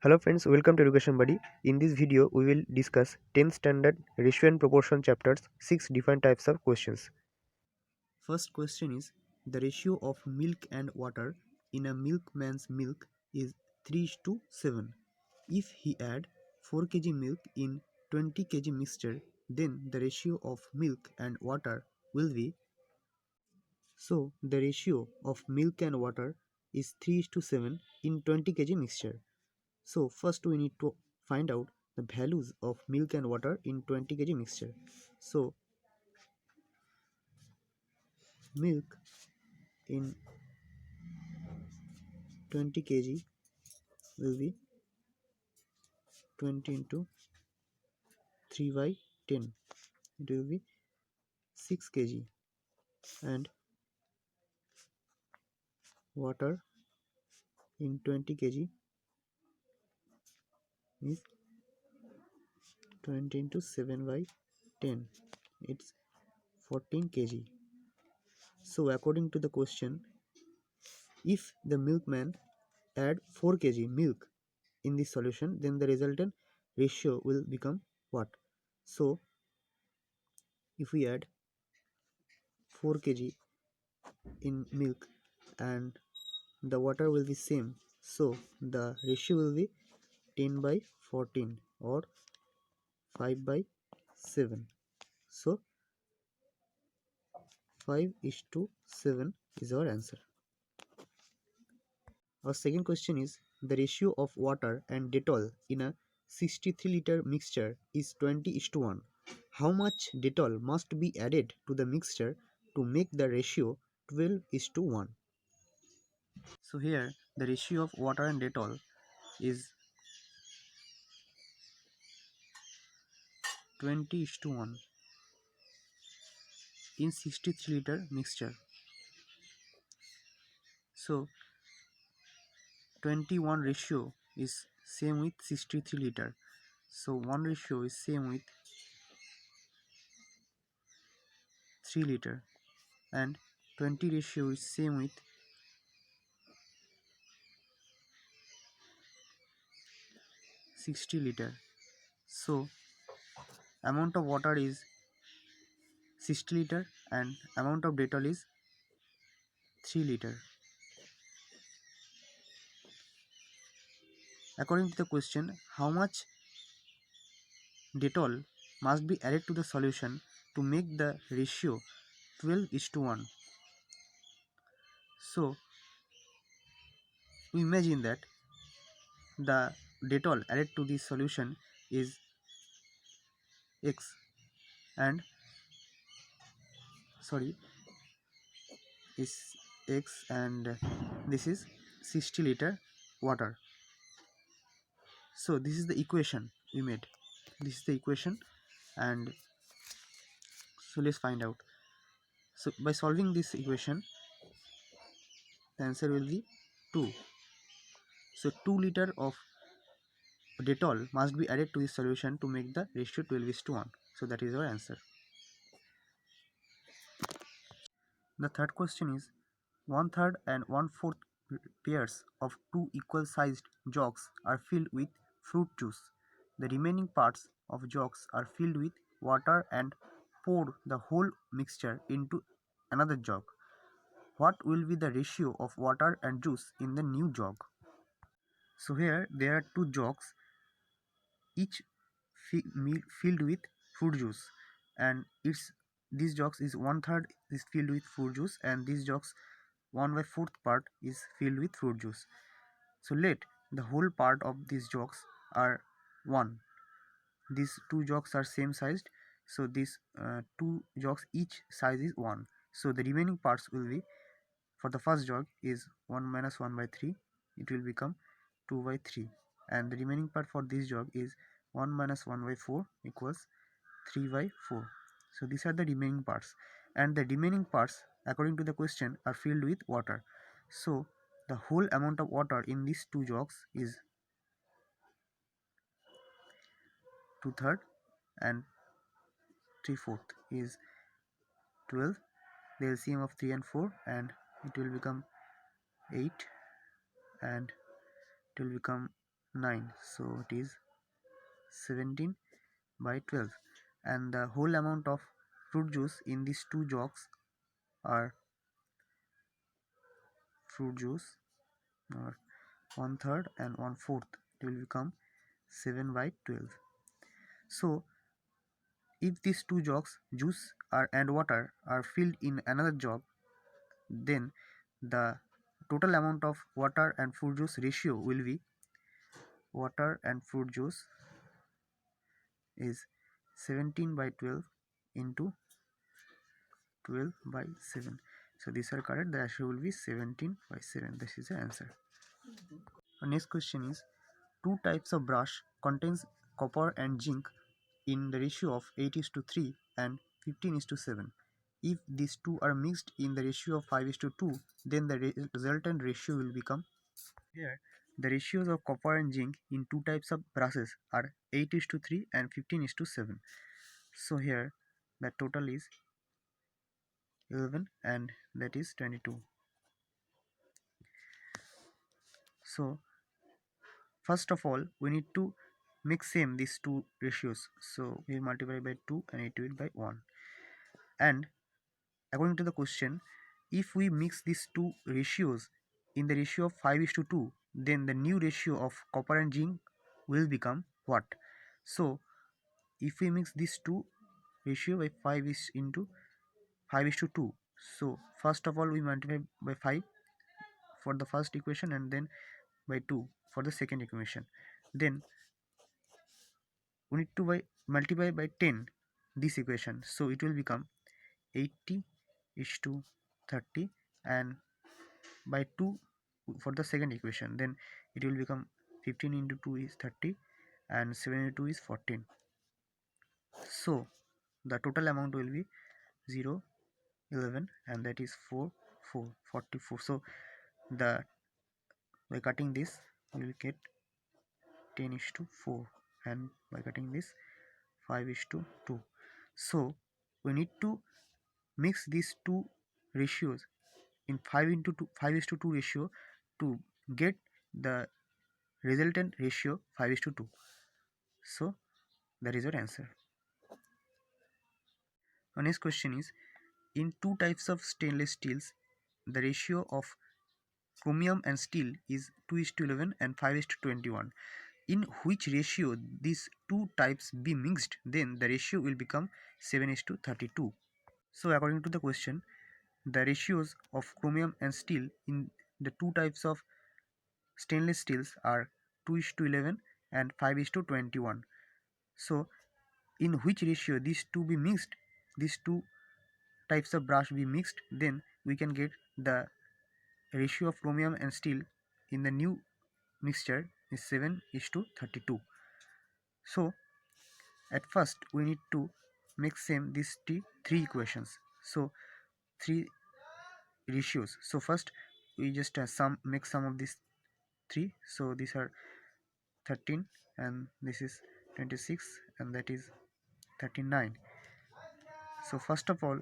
Hello friends, welcome to Education Buddy. In this video, we will discuss 10th standard ratio and proportion chapters, 6 different types of questions. First question is, the ratio of milk and water in a milkman's milk is 3:7. If he add 4 kg milk in 20 kg mixture, then the ratio of milk and water will be. So, the ratio of milk and water is 3:7 in 20 kg mixture. So first we need to find out the values of milk and water in 20 kg mixture. So milk in 20 kg will be 20 into 3 by 10. It will be 6 kg, and water in 20 kg is 20 into 7 by 10. It's 14 kg. So according to the question, if the milkman add 4 kg milk in this solution, then the resultant ratio will become what? So if we add 4 kg in milk and the water will be same, so the ratio will be 10 by 14 or 5 by 7. So 5:7 is our answer. Our second question is, the ratio of water and Dettol in a 63-liter mixture is 20:1. How much Dettol must be added to the mixture to make the ratio 12:1? So here the ratio of water and Dettol is 20:1 in 63-liter mixture. So 21 ratio is same with 63 liter. So 1 ratio is same with 3 liter, and 20 ratio is same with 60 liter. So amount of water is 60 liter and amount of Dettol is 3 liter. According to the question, how much Dettol must be added to the solution to make the ratio 12:1? So we imagine that the Dettol added to this solution is X, and is X, and this is 60 liter water. So this is the equation we made. This is the equation, and so let's find out. So by solving this equation, the answer will be 2. So 2 liter of Dettol must be added to this solution to make the ratio 12:1. So that is our answer. The third question is, 1/3 and 1/4 pairs of two equal sized jugs are filled with fruit juice. The remaining parts of jugs are filled with water and pour the whole mixture into another jug. What will be the ratio of water and juice in the new jug? So here there are two jugs, each filled with fruit juice, and these jugs is 1/3 is filled with fruit juice, and these jugs 1/4 part is filled with fruit juice. So let the whole part of these jugs are 1. These two jugs are same sized, so these two jugs each size is 1. So the remaining parts will be, for the first jug is 1 minus 1 by 3, it will become 2 by 3, and the remaining part for this jug is 1 minus 1 by 4 equals 3 by 4. So these are the remaining parts, and the remaining parts according to the question are filled with water. So the whole amount of water in these two jugs is 2/3 and 3/4 is 12. The LCM of 3 and 4, and it will become 8, and it will become 9, so it is 17 by 12, and the whole amount of fruit juice in these two jugs are fruit juice or 1/3 and 1/4, it will become 7 by 12. So if these two jugs juice and water are filled in another jug, then the total amount of water and fruit juice ratio will be water and fruit juice is 17 by 12 into 12 by 7. So these are correct. The ratio will be 17 by 7. This is the answer. Our next question is, two types of brush contains copper and zinc in the ratio of 8:3 and 15:7. If these two are mixed in the ratio of 5:2, then the resultant ratio will become. Here, the ratios of copper and zinc in two types of brushes are 8:3 and 15:7. So here, the total is 11 and that is 22. So first of all, we need to mix same these two ratios. So we multiply by 2 and it will by 1. And according to the question, if we mix these two ratios in the ratio of 5:2, then the new ratio of copper and zinc will become what? So if we mix these two ratio by 5 is into 5:2, so first of all we multiply by 5 for the first equation and then by 2 for the second equation. Then we need to multiply by 10 this equation, so it will become 80 is to 30 and by 2 for the second equation, then it will become 15 into 2 is 30 and 7 into 2 is 14. So the total amount will be 0 11 and that is 4 4 44. So the by cutting this we will get 10 is to 4 and by cutting this 5 is to 2. So we need to mix these two ratios in 5 is to 2 ratio to get the resultant ratio 5 is to 2. So that is your answer. Our next question is, in two types of stainless steels, the ratio of chromium and steel is 2:11 and 5:21. In which ratio these two types be mixed, then the ratio will become 7:32. So according to the question, the ratios of chromium and steel in the two types of stainless steels are 2:11 and 5:21. So in which ratio these two be mixed, these two types of brush be mixed, then we can get the ratio of chromium and steel in the new mixture is 7:32. So at first we need to make same these three equations. So three ratios. So first we just make sum of these three. So these are 13 and this is 26 and that is 39. So first of all,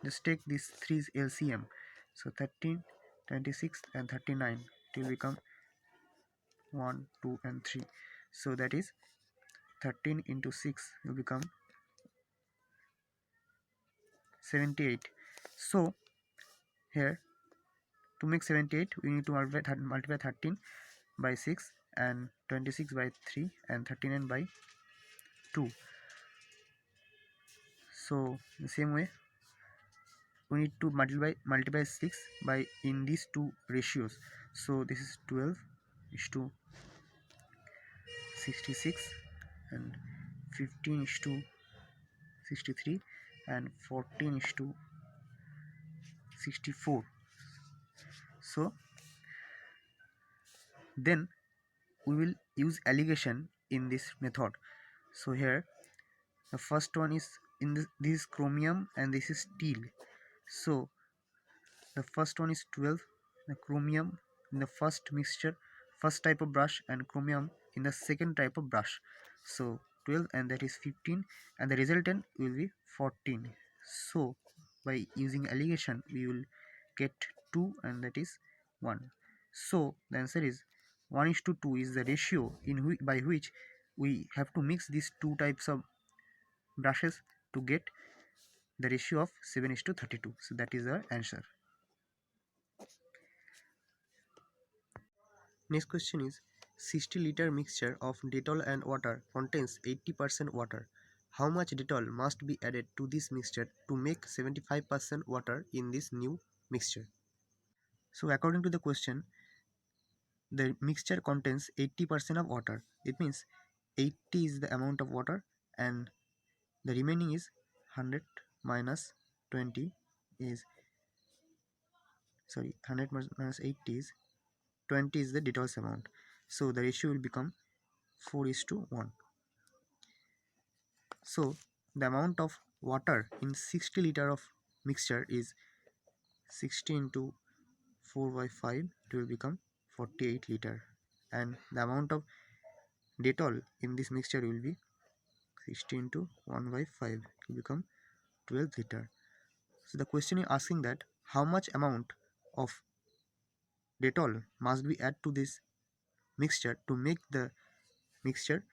just take these three LCM. So 13, 26 and 39, it will become 1 2 and 3. So that is 13 into 6 will become 78. So here to make 78 we need to multiply 13 by 6 and 26 by 3 and 39 by 2. So the same way we need to multiply 6 by in these two ratios. So this is 12 is to 66 and 15 is to 63 and 14 is to 64. So then we will use alligation in this method. So here the first one is in this is chromium and this is steel. So the first one is 12, the chromium in the first mixture, first type of brush, and chromium in the second type of brush. So 12 and that is 15 and the resultant will be 14. So by using alligation we will get 2 and that is 1. So the answer is 1:2 is the ratio by which we have to mix these two types of brushes to get the ratio of 7:32. So that is our answer. Next question is 60-liter mixture of Dettol and water contains 80% water. How much Dettol must be added to this mixture to make 75% water in this new mixture? So according to the question, the mixture contains 80% of water. It means 80 is the amount of water and the remaining is 100 minus 20 is 100 minus 80 is 20 is the Dettol's amount. So the ratio will become 4:1. So the amount of water in 60 liter of mixture is 60 into 4 by 5, it will become 48 liter, and the amount of Dettol in this mixture will be 60 into 1 by 5, it will become 12 liter. So the question is asking that how much amount of Dettol must be added to this mixture to make the mixture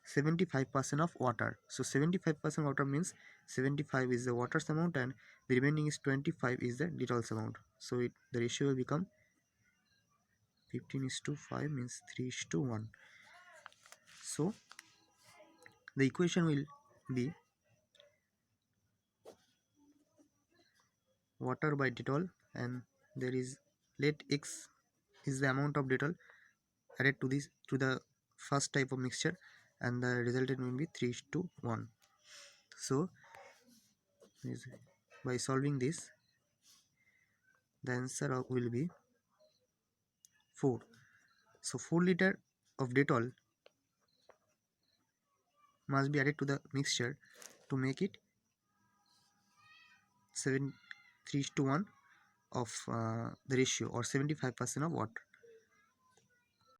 75% of water. So 75% water means 75 is the water's amount and the remaining is 25 is the Dettol's amount. So the ratio will become 15:5 means 3:1. So the equation will be water by Dettol, and there is let X is the amount of Dettol added to the first type of mixture, and the resultant will be 3:1. So by solving this, the answer will be 4. So 4 liter of Dettol must be added to the mixture to make it 3:1 of the ratio, or 75% of water.